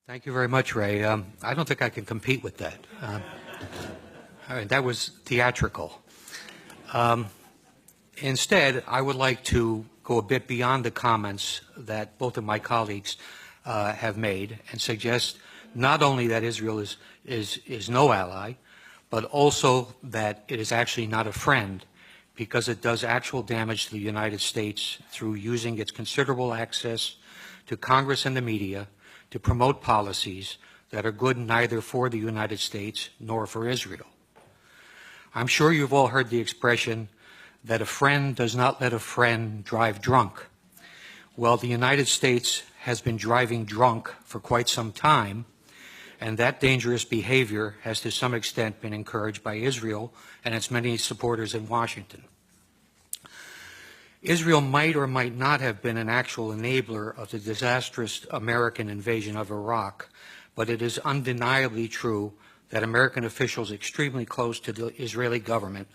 Thank you very much, Ray. I don't think I can compete with that. All right, that was theatrical. Instead, I would like to go a bit beyond the comments that both of my colleagues have made and suggest not only that Israel is no ally, but also that it is actually not a friend because it does actual damage to the United States through using its considerable access to Congress and the media to promote policies that are good neither for the United States nor for Israel. I'm sure you've all heard the expression that a friend does not let a friend drive drunk. Well, the United States has been driving drunk for quite some time, and that dangerous behavior has to some extent been encouraged by Israel and its many supporters in Washington. Israel might or might not have been an actual enabler of the disastrous American invasion of Iraq, but it is undeniably true that American officials extremely close to the Israeli government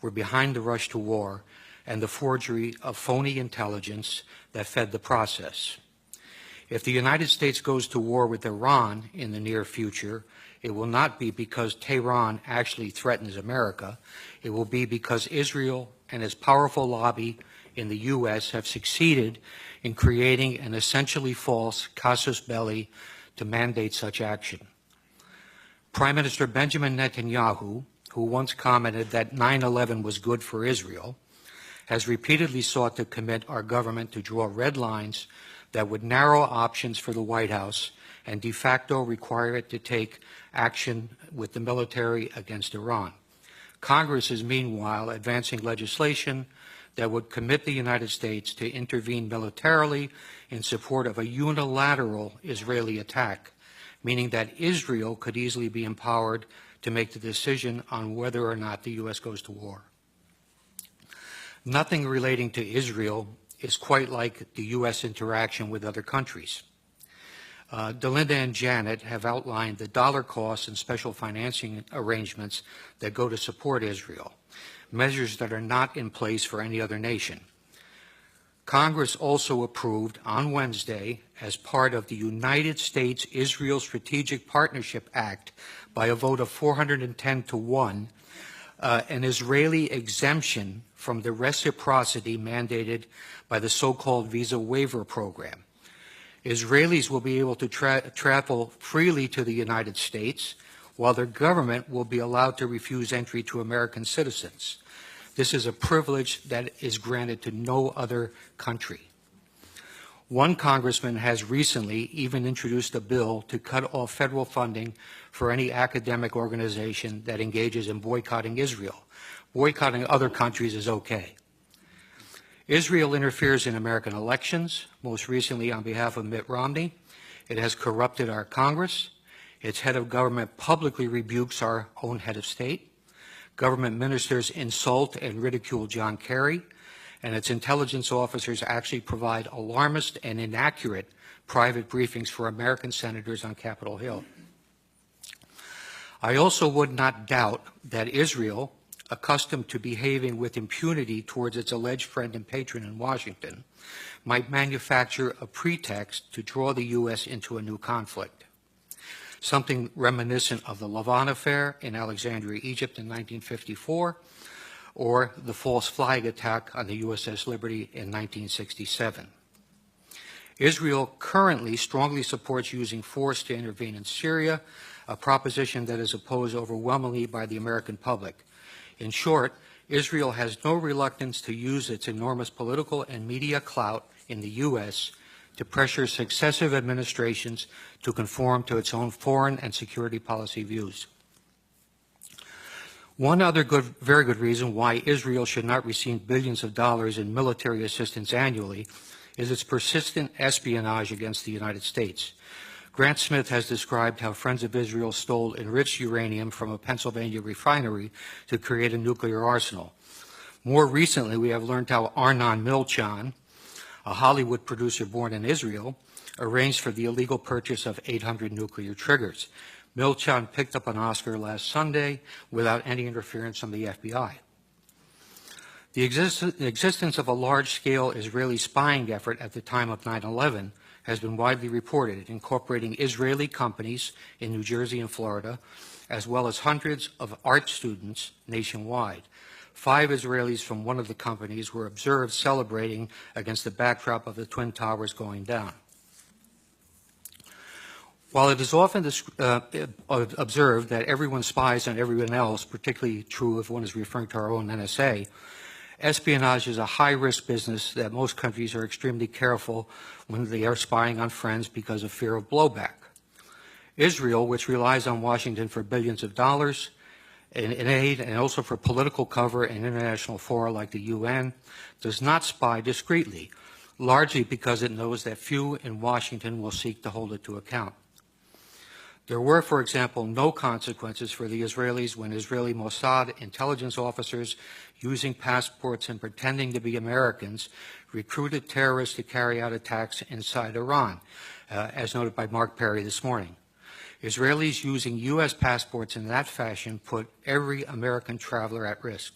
were behind the rush to war and the forgery of phony intelligence that fed the process. If the United States goes to war with Iran in the near future, it will not be because Tehran actually threatens America. It will be because Israel and its powerful lobby in the U.S. have succeeded in creating an essentially false casus belli to mandate such action. Prime Minister Benjamin Netanyahu, who once commented that 9/11 was good for Israel, has repeatedly sought to commit our government to draw red lines that would narrow options for the White House and de facto require it to take action with the military against Iran. Congress is meanwhile advancing legislation that would commit the United States to intervene militarily in support of a unilateral Israeli attack, meaning that Israel could easily be empowered to make the decision on whether or not the U.S. goes to war. Nothing relating to Israel is quite like the U.S. interaction with other countries. Delinda and Janet have outlined the dollar costs and special financing arrangements that go to support Israel, measures that are not in place for any other nation. Congress also approved on Wednesday, as part of the United States-Israel Strategic Partnership Act, by a vote of 410 to 1, an Israeli exemption from the reciprocity mandated by the so-called visa waiver program. Israelis will be able to travel freely to the United States, while their government will be allowed to refuse entry to American citizens. This is a privilege that is granted to no other country. One congressman has recently even introduced a bill to cut off federal funding for any academic organization that engages in boycotting Israel. Boycotting other countries is okay. Israel interferes in American elections, most recently on behalf of Mitt Romney. It has corrupted our Congress. Its head of government publicly rebukes our own head of state. Government ministers insult and ridicule John Kerry, and its intelligence officers actually provide alarmist and inaccurate private briefings for American senators on Capitol Hill. I also would not doubt that Israel, accustomed to behaving with impunity towards its alleged friend and patron in Washington, might manufacture a pretext to draw the U.S. into a new conflict, something reminiscent of the Lavon affair in Alexandria, Egypt in 1954, or the false flag attack on the USS Liberty in 1967. Israel currently strongly supports using force to intervene in Syria, a proposition that is opposed overwhelmingly by the American public. In short, Israel has no reluctance to use its enormous political and media clout in the U.S. to pressure successive administrations to conform to its own foreign and security policy views. One other very good reason why Israel should not receive billions of dollars in military assistance annually is its persistent espionage against the United States. Grant Smith has described how Friends of Israel stole enriched uranium from a Pennsylvania refinery to create a nuclear arsenal. More recently, we have learned how Arnon Milchan, a Hollywood producer born in Israel, arranged for the illegal purchase of 800 nuclear triggers. Milchan picked up an Oscar last Sunday without any interference from the FBI. The existence of a large-scale Israeli spying effort at the time of 9/11 has been widely reported, incorporating Israeli companies in New Jersey and Florida, as well as hundreds of art students nationwide. 5 Israelis from one of the companies were observed celebrating against the backdrop of the Twin Towers going down. While it is often observed that everyone spies on everyone else, particularly true if one is referring to our own NSA, espionage is a high-risk business that most countries are extremely careful when they are spying on friends because of fear of blowback. Israel, which relies on Washington for billions of dollars in aid and also for political cover in international fora like the UN, does not spy discreetly, largely because it knows that few in Washington will seek to hold it to account. There were, for example, no consequences for the Israelis when Israeli Mossad intelligence officers, using passports and pretending to be Americans, recruited terrorists to carry out attacks inside Iran, as noted by Mark Perry this morning. Israelis using U.S. passports in that fashion put every American traveler at risk.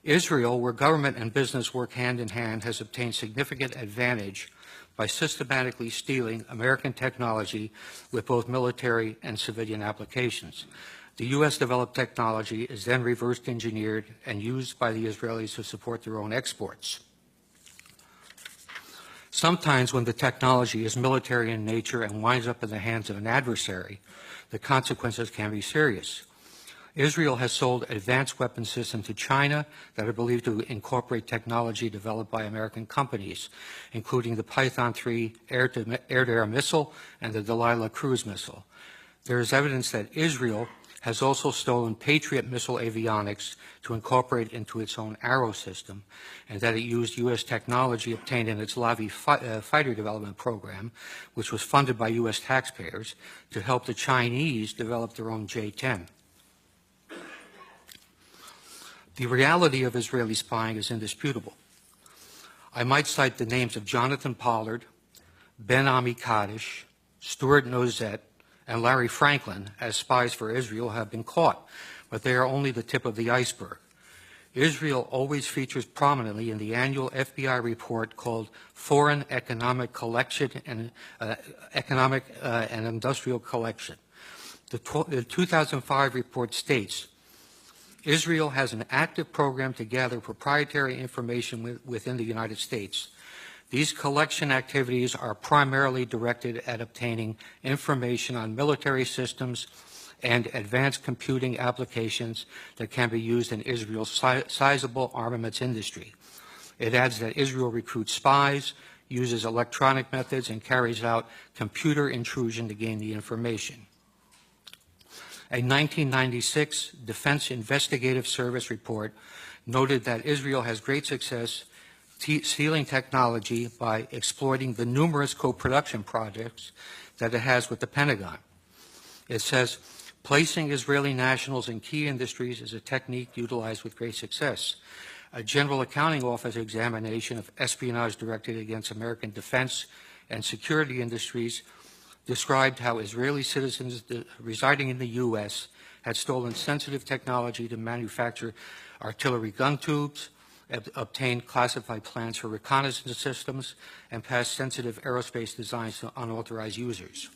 Israel, where government and business work hand in hand, has obtained significant advantage by systematically stealing American technology with both military and civilian applications. The U.S. developed technology is then reverse engineered and used by the Israelis to support their own exports. Sometimes when the technology is military in nature and winds up in the hands of an adversary, the consequences can be serious. Israel has sold advanced weapon systems to China that are believed to incorporate technology developed by American companies, including the Python 3 air-to-air missile and the Delilah cruise missile. There is evidence that Israel has also stolen Patriot missile avionics to incorporate into its own Arrow system, and that it used U.S. technology obtained in its Lavi fighter development program, which was funded by U.S. taxpayers, to help the Chinese develop their own J-10. The reality of Israeli spying is indisputable. I might cite the names of Jonathan Pollard, Ben Ami Kaddish, Stuart Nozet, and Larry Franklin as spies for Israel have been caught, but they are only the tip of the iceberg. Israel always features prominently in the annual FBI report called Foreign Economic Collection and Economic and Industrial Collection. The 2005 report states, Israel has an active program to gather proprietary information within the United States. These collection activities are primarily directed at obtaining information on military systems and advanced computing applications that can be used in Israel's sizable armaments industry. It adds that Israel recruits spies, uses electronic methods, and carries out computer intrusion to gain the information. A 1996 Defense Investigative Service report noted that Israel has great success stealing technology by exploiting the numerous co-production projects that it has with the Pentagon. It says, placing Israeli nationals in key industries is a technique utilized with great success. A General Accounting Office examination of espionage directed against American defense and security industries described how Israeli citizens residing in the U.S. had stolen sensitive technology to manufacture artillery gun tubes, obtained classified plans for reconnaissance systems, and passed sensitive aerospace designs to unauthorized users.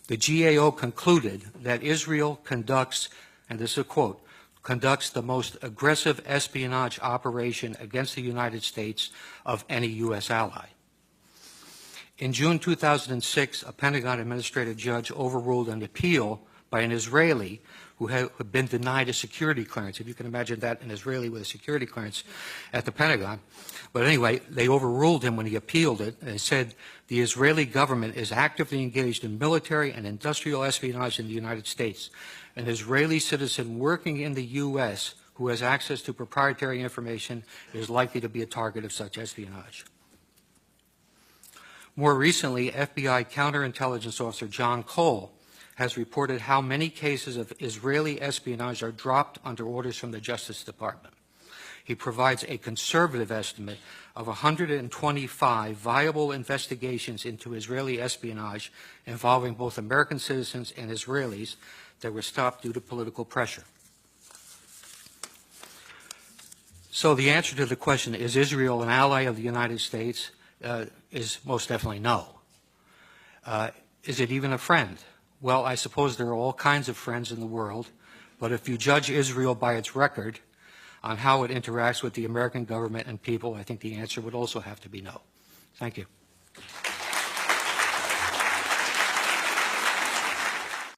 The GAO concluded that Israel conducts, and this is a quote, conducts the most aggressive espionage operation against the United States of any U.S. ally. In June 2006, a Pentagon administrative judge overruled an appeal by an Israeli who had been denied a security clearance. If you can imagine that, an Israeli with a security clearance at the Pentagon. But anyway, they overruled him when he appealed it, and said the Israeli government is actively engaged in military and industrial espionage in the United States. An Israeli citizen working in the U.S. who has access to proprietary information is likely to be a target of such espionage. More recently, FBI counterintelligence officer John Cole has reported how many cases of Israeli espionage are dropped under orders from the Justice Department. He provides a conservative estimate of 125 viable investigations into Israeli espionage involving both American citizens and Israelis that were stopped due to political pressure. So the answer to the question, is Israel an ally of the United States, is most definitely no. Is it even a friend? Well, I suppose there are all kinds of friends in the world, but if you judge Israel by its record on how it interacts with the American government and people, I think the answer would also have to be no. Thank you.